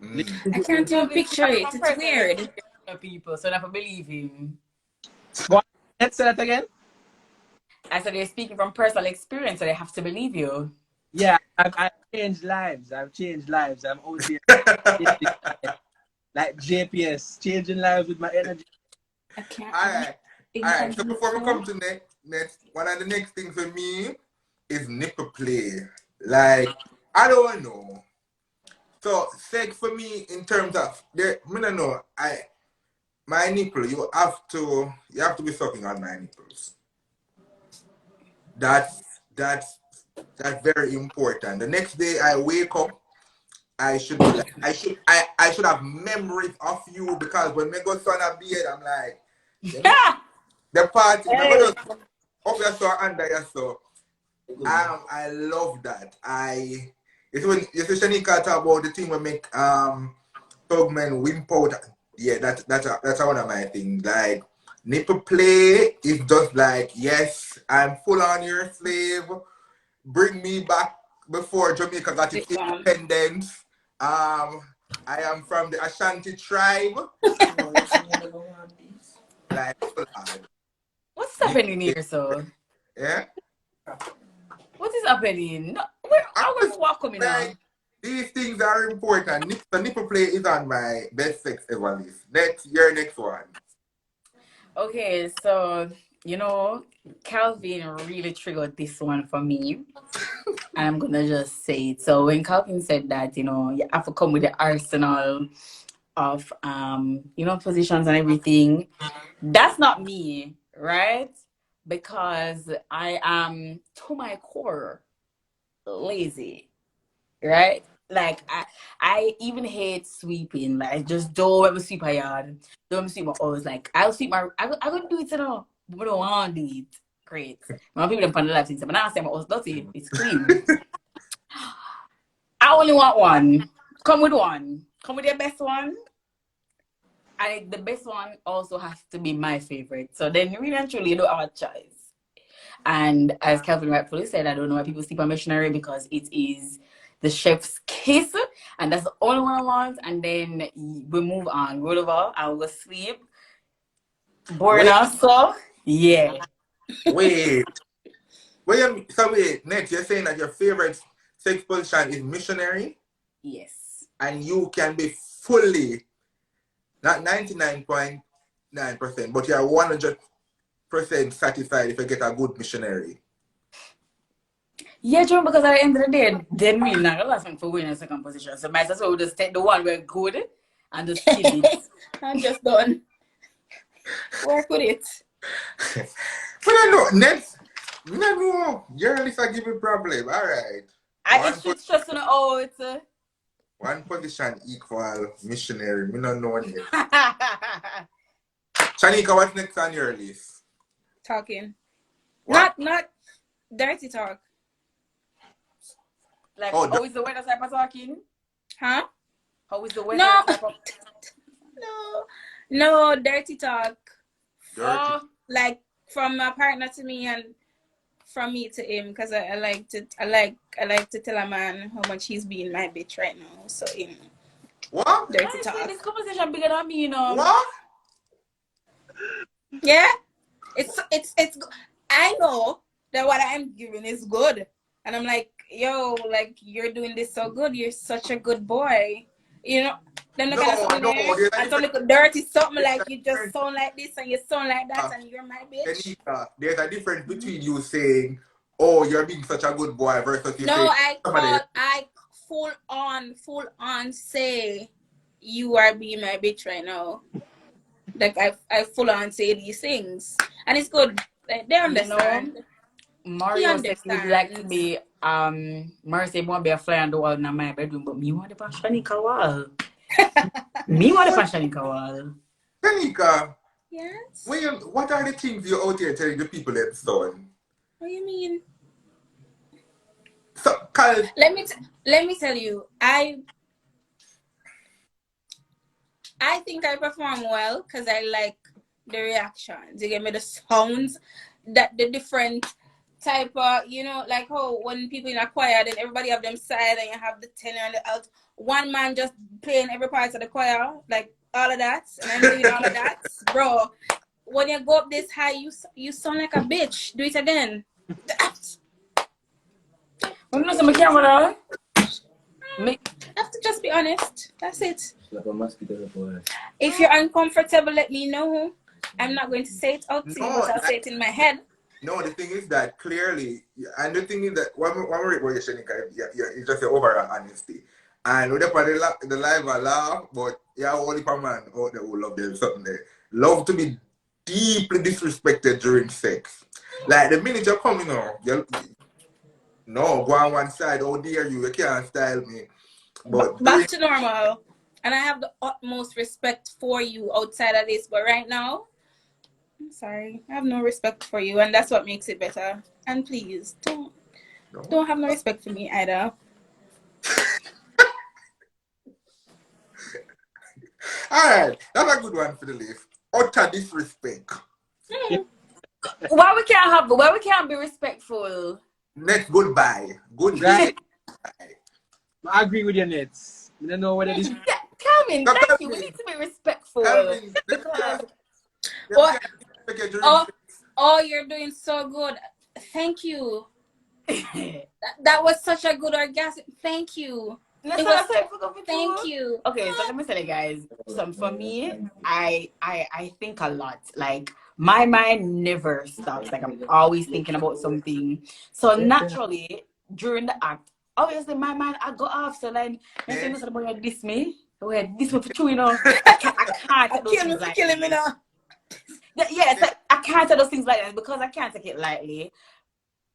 Mm. Listen I to can't even Calvin picture speaking it. from It's personal weird. experience of people, so I never believe him. Go on. Let's say that again. I said they're speaking from personal experience, so they have to believe you. Yeah, I've changed lives. I've changed lives. I'm out here changing lives. Like JPS, changing lives with my energy. I can't Alright. even Alright. So before we picture. come to next, one of the next things for me is nipple play. Like, I don't know. So sex for me in terms of I don't know, my nipple, you have to be sucking on my nipples. That's that's very important. The next day I wake up, I should be like I should have memories of you because when we go to a bed, I'm like, the party, me go Hey. just up your so under your so. I love that. It's when you see Shanika talk about the thing we make Tugman wimp out. Yeah, that's one of my things. Like nipple play is just like, yes, I'm full on your slave. Bring me back before Jamaica got its Sit down. independence. I am from the Ashanti tribe. Like, full on. What's Nipple happening play, here, so? yeah. What is happening? No, where I are was we welcome like, now? these things are important. The nipple play is on my best sex ever list. Your next one. Okay, so Calvin really triggered this one for me. And I'm gonna just say it. So when Calvin said that, you have to come with the arsenal of positions and everything. That's not me, right? Because I am to my core lazy, right? Like I even hate sweeping. Like I just don't ever sweep my yard. Don't ever sweep my house. Like I'll sweep my I could do it, but I don't want to do it. Great. When people don't find the life things, but now I say my house dirty, it's clean. I only want one. Come with one. Come with your best one. The best one also has to be my favorite. So then really and truly you don't have a choice. And as Kelvin rightfully said, I don't know why people sleep on missionary because it is the chef's kiss, and that's the only one I want. And then we move on. Roll over, I'll go sleep. Boring Wait, us, so yeah. wait. Wait, next, you're saying that your favorite sex position is missionary Yes. and you can be fully, not 99.9%, but you're 100% satisfied if you get a good missionary. Yeah, John, because at the end of the day, then we not gonna last for winning a second position. So might as well just take the one we're good and just kill it. I'm just done. Work with it. But I know, next, no, your list are giving problem. All right. It's just stressing out. 1 position equal missionary. Me not know yet. Shanika, what's next on your list? Talking. What? Not dirty talk. Like, Oh, how is the weather type of talking? Huh? How is the weather No. type of... No. No dirty talk. dirty. Like from my partner to me and from me to him, because I like to tell a man how much he's being my bitch right now. So What? dirty Honestly, this talk. conversation bigger than me, What? Yeah. It's I know that what I'm giving is good. And I'm like, yo, like you're doing this so good. You're such a good boy. Then they're gonna No, sit in no. there There's a and some difference. little dirty something There's like a you just difference. sound like this and you sound like that and you're my bitch. Anita, there's a difference between you saying, "Oh, you're being such a good boy," versus you No, saying, "Somebody." I full on say you are being my bitch right now. Like I full on say these things. And it's good. Like, they understand. He Mario said he would like to understands. be, Mario said he want to be a fly on the wall in my bedroom, but me want the Pashanika wall. Me want the Pashanika wall. Shanika, Yes. what are the things you're out here telling the people that son? What do you mean? So, Cal, let me tell you, I think I perform well because I like the reactions. You get me, the sounds, that the different type of, you know, like how when people in a choir, then everybody have them side and you have the tenor and the alt. One man just playing every part of the choir, like all of that, and I'm doing all of that, bro. When you go up this high, you sound like a bitch. Do it again. I'm not some camera. Me. Have to just be honest. That's it. If you're uncomfortable, let me know. I'm not going to say it out to you, no, but I'll say it in my head. no, the thing is that clearly, and the thing is that one more what you're saying, it's just the overall honesty. And with the live I laugh, but yeah, only for man out there who love them something there. Love to be deeply disrespected during sex. Like the minute you come, no, go on one side, how dare you can't style me. But Back during to normal. And I have the utmost respect for you outside of this, but right now, I'm sorry, I have no respect for you, and that's what makes it better. And please, don't have no respect for me either. Alright, that's a good one for the list. Utter disrespect. Why we can't be respectful? Next, goodbye. Goodbye. Right. I agree with your nets. I don't know whether this. Yeah, Calvin, So, thank you. We need to be respectful Calvin, because What? respect during Oh, sex. oh, you're doing so good. Thank you. that's That was such a good orgasm. Thank you. what It I was. said. For Thank you. Okay, so let me tell you guys. For me, I think a lot. Like my mind never stops. Like I'm always thinking about something. So naturally, during the act, obviously my mind I go off. So like, I say Yes. nothing about this me. This me for true, you know. I can't do Kill me things for like killing me this. now. Yes, I can't say those things like that because I can't take it lightly.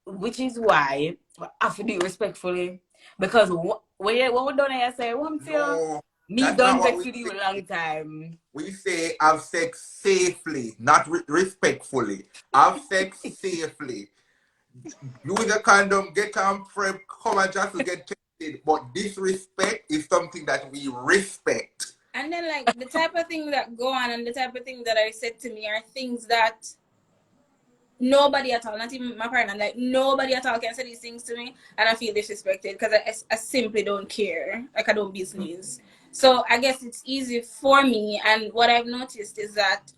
Which is why I have to do it respectfully. Because when we done it, I say, one feel No, me that's not done what vex we with you say. a long time. We say have sex safely, not respectfully. Have sex safely. Use a condom, get on prep, come and just to get tested. But disrespect is something that we respect. And then, like, the type of thing that go on and the type of thing that are said to me are things that nobody at all, not even my partner, like, nobody at all can say these things to me, and I feel disrespected because I simply don't care. Like, I don't business. So I guess it's easy for me. And what I've noticed is that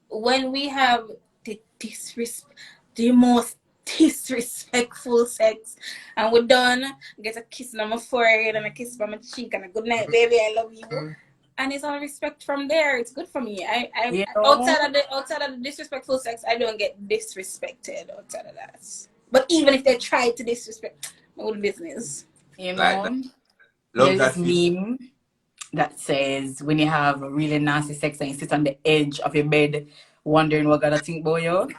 when we have the most disrespectful sex, and we're done, get a kiss on my forehead and a kiss from my cheek and a good night, baby, I love you. And it's all respect from there. It's good for me. I You know? outside of the disrespectful sex, I don't get disrespected outside of that. But even if they try to disrespect, my own business. You Like know? love There's that this feel. meme that says when you have really nasty sex and you sit on the edge of your bed wondering what God think about you.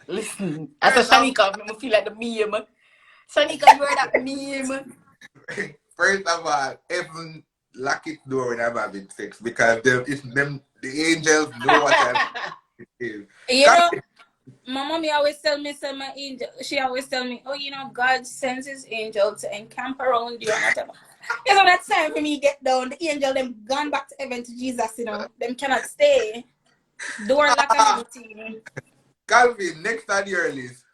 Listen, as a First of, Shanika, I feel like the meme. Shanika, you are that meme. first of all, heaven lock its door when I'm having sex because the angels know what time it is. You know, my mommy always tell me, say my angel, she always tell me, oh, you know, God sends his angel to encamp around you and whatever. You know, that time for me get down, the angel them gone back to heaven to Jesus, you know. Them cannot stay. Door lock and everything. Calvin, next on your list.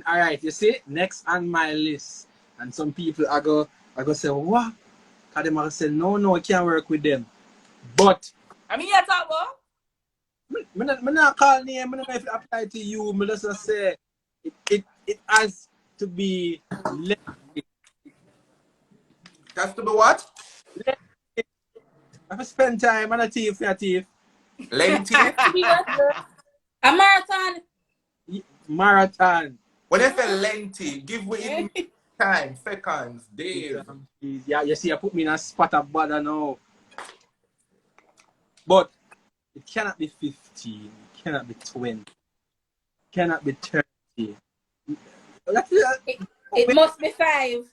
All right, you see, next on my list, and some people I go say what? Cause them I say no, I can't work with them. But I mean, yeah, talk about. me not call name. Me not know if it apply to you. Me just say it has to be lengthy. That's to be what? I have to spend time on a thief for a thief. Lengthy. To be what, girl? A marathon. Marathon. When I say lengthy, give me in time, seconds, days. Yeah, you see, you put me in a spot of bother now. But it cannot be 15. It cannot be 20. It cannot be 30. It must be 5.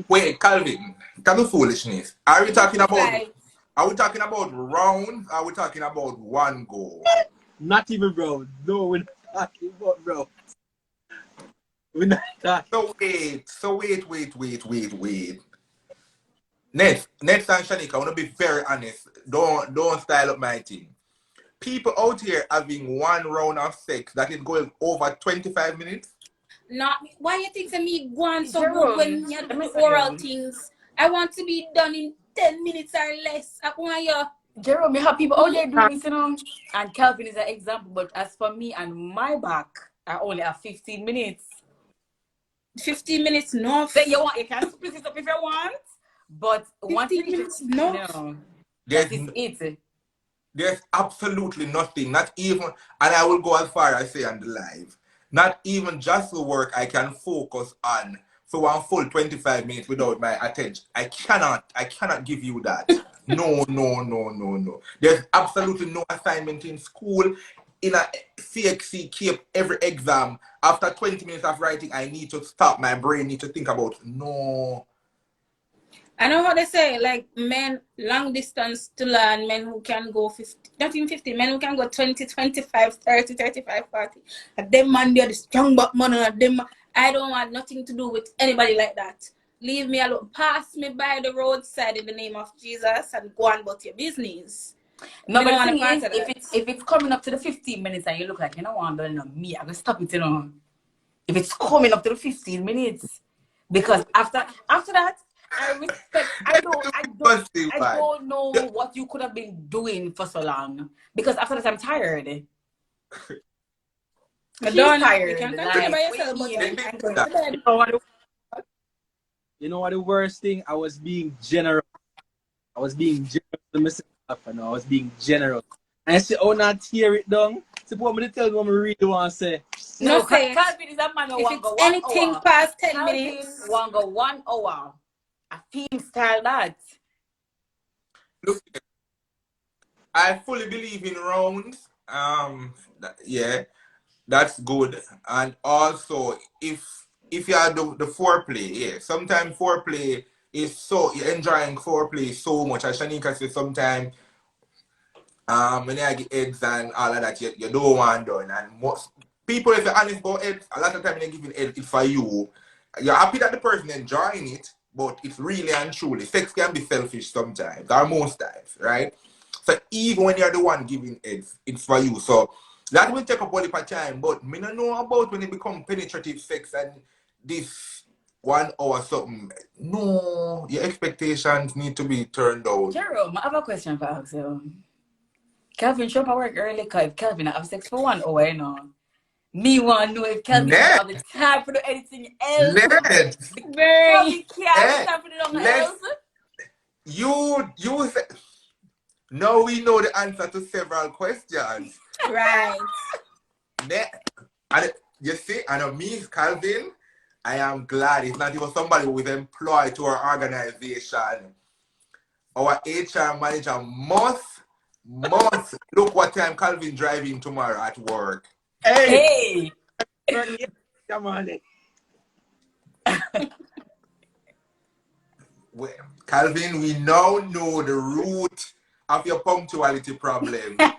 Wait, Calvin, can do foolishness. Are we It must talking be about 5. rounds? Are we talking about one goal? Not even bro. No, we're not talking about bro. We not that. So wait. Next and Shanika, I want to be very honest. Don't style up my thing. People out here having one round of sex that is going over 25 minutes. Not why you think me go on so good Jerome, when you let do me the say oral you. things. I want to be done in 10 minutes or less. I want you. Jerome, you have people out there doing this, you know. And Calvin is an example, but as for me and my back, I only have 15 minutes. 15 minutes enough. Then you can split it up if you want, but once 15 you reach minutes it, enough. no, There's that is it. there's absolutely nothing, not even, and I will go as far as say on the live, not even just the work I can focus on for one full 25 minutes without my attention. I cannot give you that. No. There's absolutely no assignment in school. In a CXC keep every exam. After 20 minutes of writing, I need to stop. My brain need to think about no. I know how they say, like men long distance to learn, men who can go 50, not even 50, men who can go 20, 25, 30, 35, 40. And them man, they're the strong but man, and them, I don't want nothing to do with anybody like that. Leave me alone. Pass me by the roadside in the name of Jesus and go on about your business. No, Me but don't the want a thing part is, of that. if it's coming up to the 15 minutes and you look like you don't want to know me, I'm gonna stop it, you know. If it's coming up to the 15 minutes, because after that, I respect. I don't know what you could have been doing for so long. Because after that, I'm tired. She's Done. You tired. can continue Like, by what yourself, you but mean? I'm going to bed. You know what the worst thing? I was being generous. I was being generous to myself, and I was being generous. And I say, oh, not tear it down. Suppose me to tell you what I really want to say. No, No, say it. Calvin is a man who If want it's go 1 hour. anything past 10 Calvin minutes, want go 1 hour. I feel style that. Look, I fully believe in rounds. Yeah, that's good. And also, if you are the foreplay, yeah, sometimes foreplay is so you're enjoying foreplay so much. As Shanika says, sometimes when you get heads and all of that, you don't want done. And most people, if you're honest about heads, a lot of time when you're giving heads, it's for you. You're happy that the person enjoying it, but it's really and truly sex can be selfish sometimes, or most times, right? So even when you're the one giving heads, it's for you. So that will take up all the time. But me don't know about when it become penetrative sex and this 1 hour something. No, your expectations need to be turned down. Jerome, I have a question for you. Calvin, show up at work early because if Calvin have sex for 1 hour, you know. Me want to know if Calvin don't have the Next, time for do anything else. next. very Calvin can't have Eh, the time for do nothing let's else. you now we know the answer to several questions. right. And you see, and me, Calvin, I am glad it's not even somebody who is employed to our organization. Our HR manager must look what time Calvin driving tomorrow at work. Hey, Hey, come on. Calvin, we now know the root of your punctuality problem. All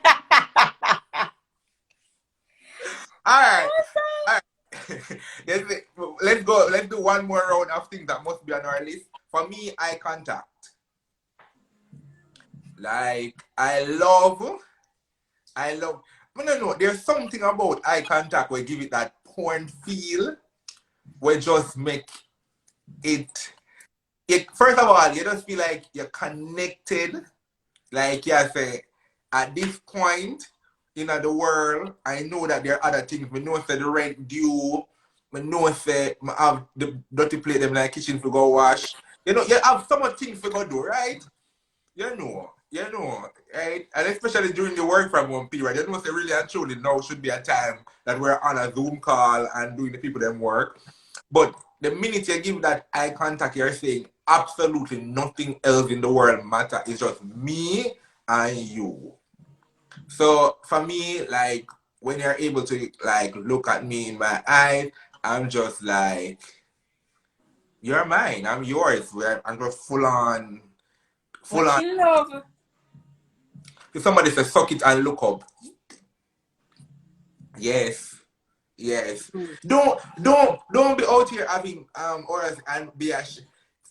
right. All right. Let's go. Let's do one more round of things that must be on our list. For me, eye contact. Like I love. No. There's something about eye contact where give it that porn feel, where just make it. It first of all, you just feel like you're connected. Like you say, at this point in the world, I know that there are other things. We know say the rent due. We know say I have the dirty plate them like kitchen for go wash. You know, you have so much things to go do, right? Right? And especially during the work from home period, you know, say really and truly now should be a time that we're on a Zoom call and doing the people them work. But the minute you give that eye contact, you're saying absolutely nothing else in the world matter. It's just me and you. So for me, like when you're able to like look at me in my eyes, I'm just like, you're mine, I'm yours. I'm just full Much on. in love. If somebody says suck it and look up, yes. Yes. Don't be out here having oral sex and be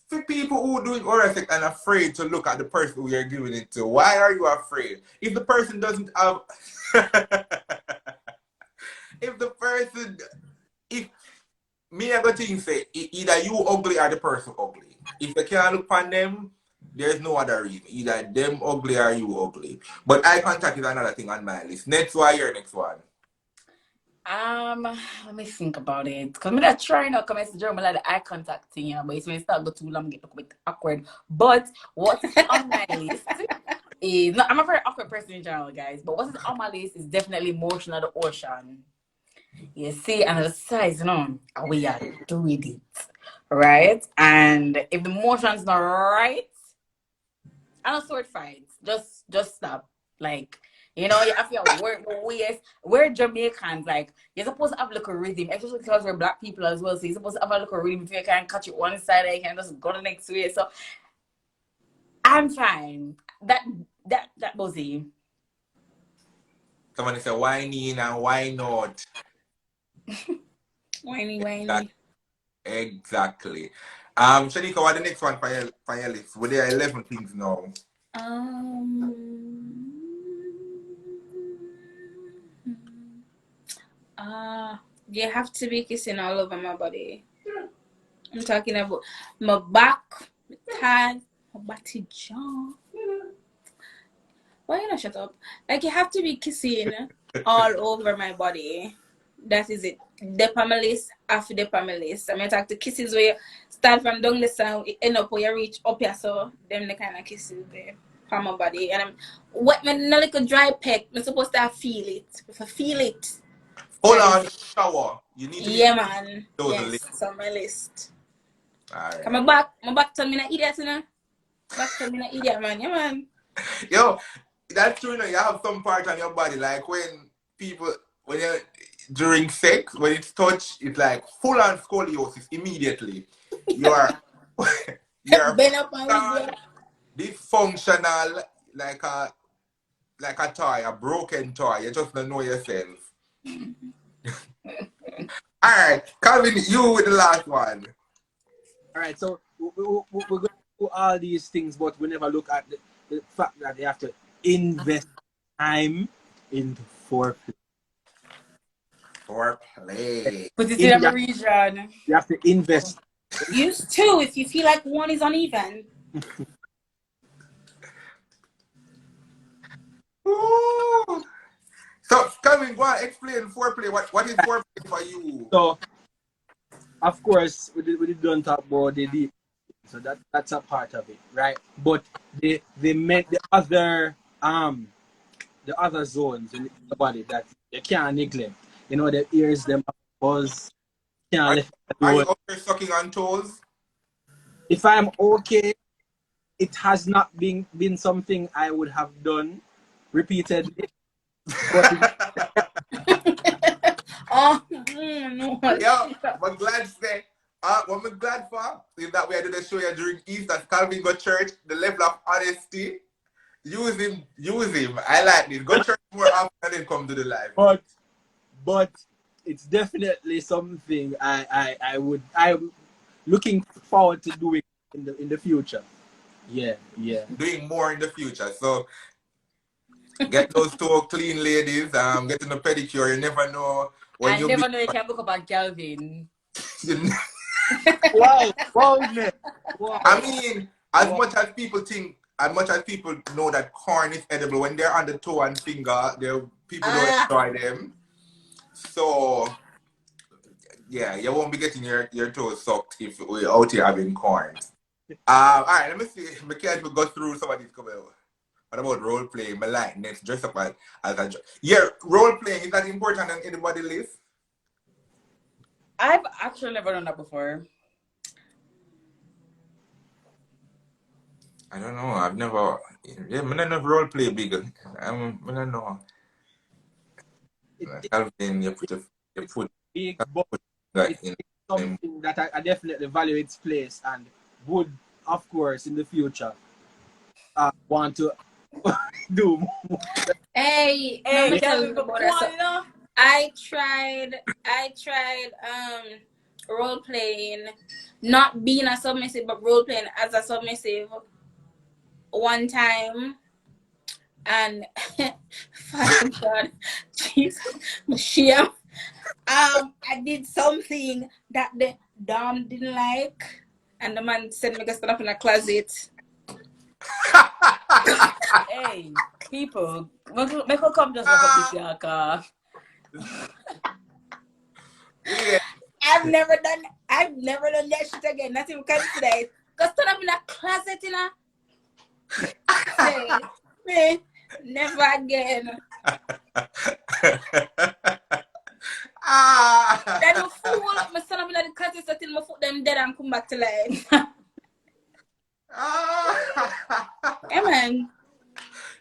for people who doing oral sex and afraid to look at the person who you're giving it to. Why are you afraid? If the person doesn't have if the person if me I got to say either you ugly or the person ugly. If you can't look on them, there's no other reason. Either them ugly or you ugly. But eye contact is another thing on my list. Next one, your next one. Let me think about it. Because I'm not trying to come to German like the eye contact thing, you know, but it's when it start go too long, get a bit awkward. But what is on my list is no, I'm a very awkward person in general, guys. But what is on my list is definitely motion of the ocean. You see, and the size, you know, we are doing it. Right? And if the motion's not right, I don't sword fights. Just stop. Like, you know, you have to work the ways. We're Jamaicans, like you're supposed to have a little rhythm, especially because we're black people as well. So you're supposed to have a little rhythm. If you can catch it one side, you can just go the next way. So I'm fine. That buzzy. Somebody say whiny and why not? Whiny. Exactly. Shanika, what the next one for your list? Well, there are 11 things now. Um, you have to be kissing all over my body. I'm talking about my back, my thighs, my body jaw. Why you not shut up? Like you have to be kissing all over my body. That is it. The list after the list. I'm gonna talk to kisses where you start from down the sound, end up where you reach up here. So them the kind of kisses there from my body. And I'm what when not like a dry peck, I'm supposed to feel it. If I feel it, Hold that is on, it. shower. You need to be Yeah man. those Yes, lists. it's on my list. Alright. Come my back to me na idiot, you know? Back to me na idiot man, yeah man. Yo, that's true, you know, you have some part on your body, like when people, when you're during sex, when it's touch, it's like full on scoliosis immediately. You're, you're Bend up and with you. full dysfunctional, like a toy, a broken toy. You just don't know yourself. Alright, Calvin, you with the last one. All right, so we're going to do all these things, but we never look at the fact that they have to invest time into foreplay. Foreplay. Put it In in a that, region. you have to invest. Use two if you feel like one is uneven. Ooh. So, Calvin, go on, explain foreplay. What is foreplay for you? So, of course, we don't talk about the deep, so that's a part of it, right? But they meant the other zones in the body that you can't neglect. You know, the ears, them buzz, can't Are, let it are alone. you out there sucking on toes? If I'm okay, it has not been something I would have done repeatedly, but Oh no. Yeah, I'm glad to say. What I'm glad for is that we are doing the show here during Easter. Calvin go church. The level of honesty. Use him. I like this. Go church more often and then come to the live. but it's definitely something I'm looking forward to doing in the future. Yeah. Doing more in the future. So get those two clean ladies. Getting a pedicure. You never know when I you meet. never know you can book about Calvin. Wow, Nick. I Wow. mean, Wow. as much as people know that corn is edible, when they're on the toe and finger, people don't Ah. enjoy them. So yeah, you won't be getting your toes sucked if we're out here having corn. All right, let me see. Because we go through some of these comments. What about role playing? My likeness, dress up as a yeah, role playing is that important on anybody's list? I've actually never done that before. I don't know. I've never. Yeah, I don't know role play big. I don't know. It, it, Calvin, you put it's you put big, but that it's in them. something that I definitely value its place and would, of course, in the future, want to do more. Hey, no Hey, me Make, tell Calvin, you go about that. on, So, you know? I tried role playing, not being a submissive, but role playing as a submissive one time, and Father God, Jesus, Mashiach. I did something that the Dom didn't like, and the man said me to stand up in a closet. Hey, people, make her come just lock up this your car. Yeah. I've never done that shit again. Not even consider it. Go stand up in a closet, you know. Say, me, never again. Then my fool up, my son up in the closet until my foot them dead and come back to life. Yeah, man.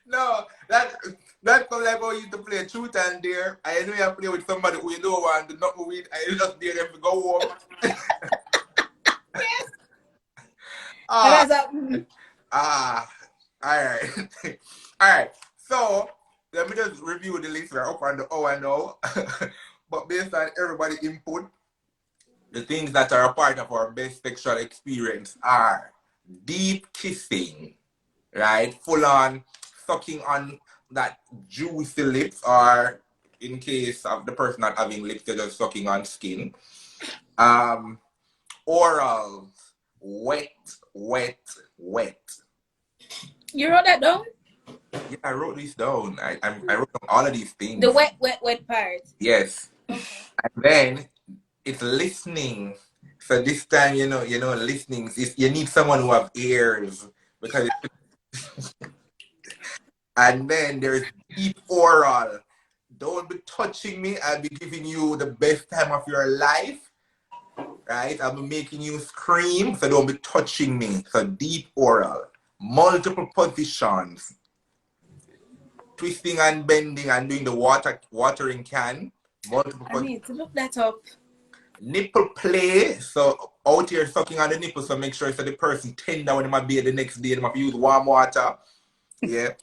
No, that's the level you used to play truth and dare. I know you play with somebody who you don't want to not with, and you just dare them to go home. Yes. Ah, all right, all right. So let me just review the list. We're up on the hour now, but based on everybody's input, the things that are a part of our best sexual experience are deep kissing, right? Full on sucking on that juicy lips, or in case of the person not having lips, they're just sucking on skin. Oral, wet, wet, wet. You wrote that down? Yeah, I wrote this down. I wrote down all of these things. The wet part. Yes. And then it's listening. So this time, listening is you need someone who have ears because. And then there's deep oral. Don't be touching me. I'll be giving you the best time of your life. Right? I'll be making you scream. So don't be touching me. So deep oral. Multiple positions. Twisting and bending and doing the watering can. Multiple I need to look that up. Nipple play. So out here sucking on the nipple. So make sure so the person tender when they might be the next day. They might use warm water. Yeah.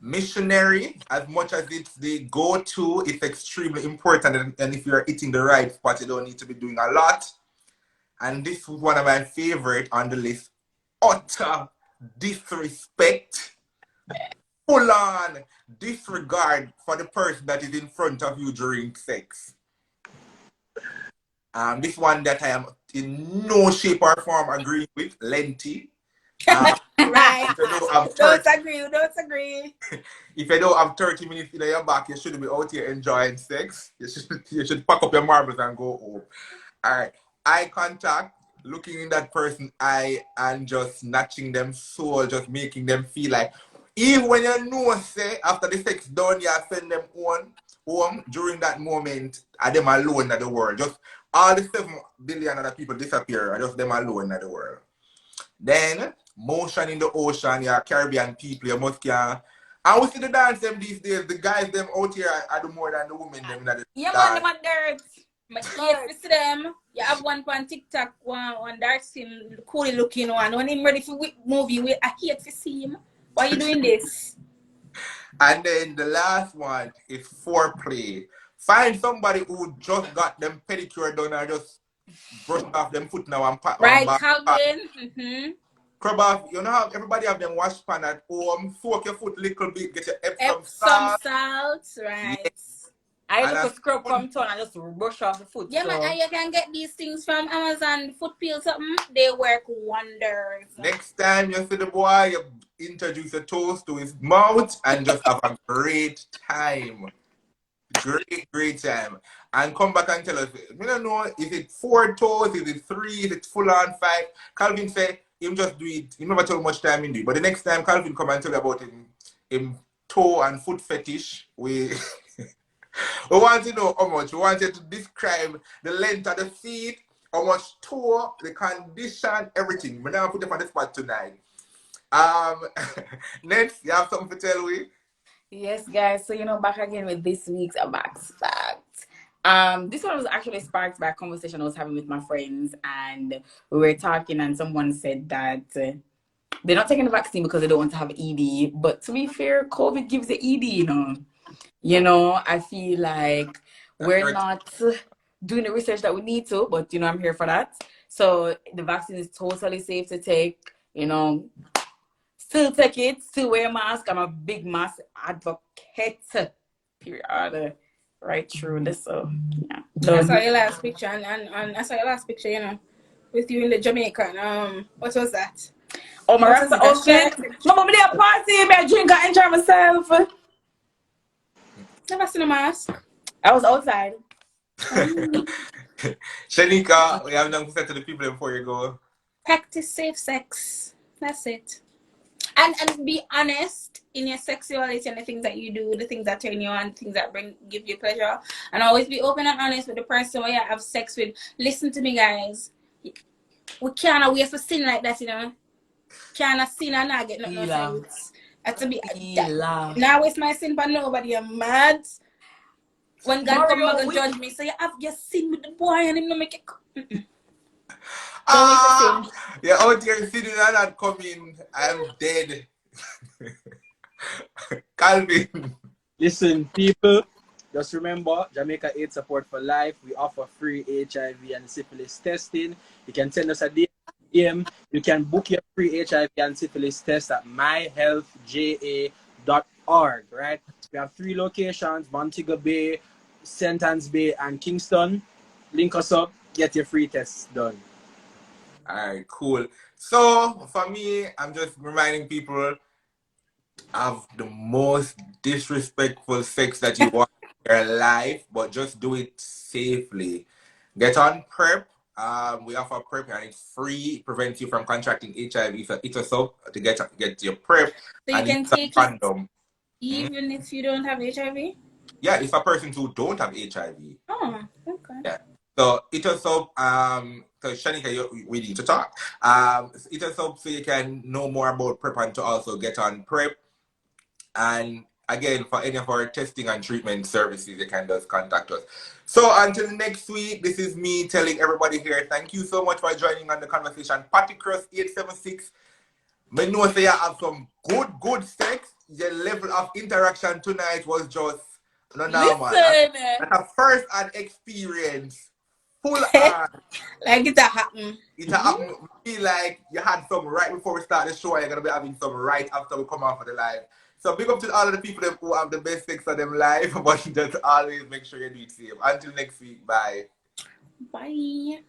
Missionary, as much as it's the go-to, it's extremely important. And if you're eating the right spot, you don't need to be doing a lot. And this was one of my favorite on the list. Utter disrespect. Full on disregard for the person that is in front of you during sex. This one that I am in no shape or form agreeing with, lengthy. Right. If you don't have 30, Don't agree. if you don't have 30 minutes in your back, you shouldn't be out here enjoying sex. You should pack up your marbles and go home. All right. Eye contact, looking in that person's eye and just snatching them soul, just making them feel like, even when you know, say, after the sex done, you send them home during that moment, are them alone in the world. Just all the 7 billion other people disappear, are just them alone in the world. Then, motion in the ocean, yeah, Caribbean people, you must can. And we see the dance them these days, the guys them out here are do more than the women them in the Yeah, man, dance. them are dirt. But if you see them, you have one on TikTok, one dark skin, cool looking one. When him ready for movie, I hate to see him. Why are you doing this? And then the last one is foreplay. Find somebody who just got them pedicure done and just brushed off them foot now and pat on Right, back. Calvin. Mm-hmm. Crab off, you know how everybody have them wash pan at home, soak your foot a little bit, get your Epsom Epsom salt. salt, right. Yes. I And look a a scrub spoon. come on and just brush off the foot. Yeah, so. man, and you can get these things from Amazon, foot peel something. They work wonders. Next time you see the boy, you introduce a toast to his mouth and just have a great time. Great time. And come back and tell us, we don't know, is it 4 toes, is it 3, is it full on 5? Calvin said, him just do it, he never tell much time in do it. But the next time Calvin come and tell you about him toe and foot fetish, we we want to know how much. We want you to describe the length of the feet, how much toe, the condition, everything. We're not put them on the spot tonight. Next, you have something to tell we? Yes, guys. So, back again with this week's Max Fact. This one was actually sparked by a conversation I was having with my friends, and we were talking, and someone said that they're not taking the vaccine because they don't want to have ED. But to be fair, COVID gives the ED, You know, I feel like That we're hurts. not doing the research that we need to, but you know, I'm here for that. So the vaccine is totally safe to take. You know, still take it, still wear a mask. I'm a big mask advocate. Period. Right through this. So yeah, I saw done. your last picture, and I saw your last picture, with you in the Jamaican. What was that? Oh, my What was Rasta it? A outfit. shirt? Mama, me there a party, me a drink, I enjoy myself. Never seen a mask. I was outside. Um, Shanika, we have nothing to say to the people before you go. Practice safe sex. That's it. And be honest in your sexuality and the things that you do, the things that turn you on, the things that give you pleasure, and always be open and honest with the person where you have sex with. Listen to me, guys. We can't waste for sin like that. Can't sin and not get no Fila. sense. Have to be that. Fila. Now waste my sin for nobody. I'm mad. When God come, Mario, gonna we judge me. So you have your sin with the boy and him no make it. Don't waste your Ah, sin. you're out here sitting and not coming. I'm dead. Calvin. Listen, people, just remember Jamaica AIDS Support for Life. We offer free HIV and syphilis testing. You can send us a DM. You can book your free HIV and syphilis test at myhealthja.org, right? We have 3 locations, Montego Bay, St. Anne's Bay, and Kingston. Link us up, get your free tests done. Alright, cool. So for me, I'm just reminding people have the most disrespectful sex that you want in your life, but just do it safely. Get on PrEP. We offer PrEP and it's free. It prevents you from contracting HIV. So hit us up to get your PrEP So you and use can a take it condom. Mhm. even if you don't have HIV. Yeah, it's for persons who don't have HIV. Oh, okay. Yeah. So hit us up. So Shanika, we need to talk. Hit us up so you can know more about PrEP and to also get on PrEP. And again, for any of our testing and treatment services, you can just contact us. So until next week, this is me telling everybody here, thank you so much for joining on the conversation. Patty Cross 876. Me know say you have some good sex. Your level of interaction tonight was just no normal. listen. That's a first hand experience. Full on. Like it happen. It Mhm. happened feel like you had some right before we start the show and you're gonna be having some right after we come off of the live. So big up to all of the people who have the best sex of them live, but just always make sure you do it safe. Until next week, bye. Bye.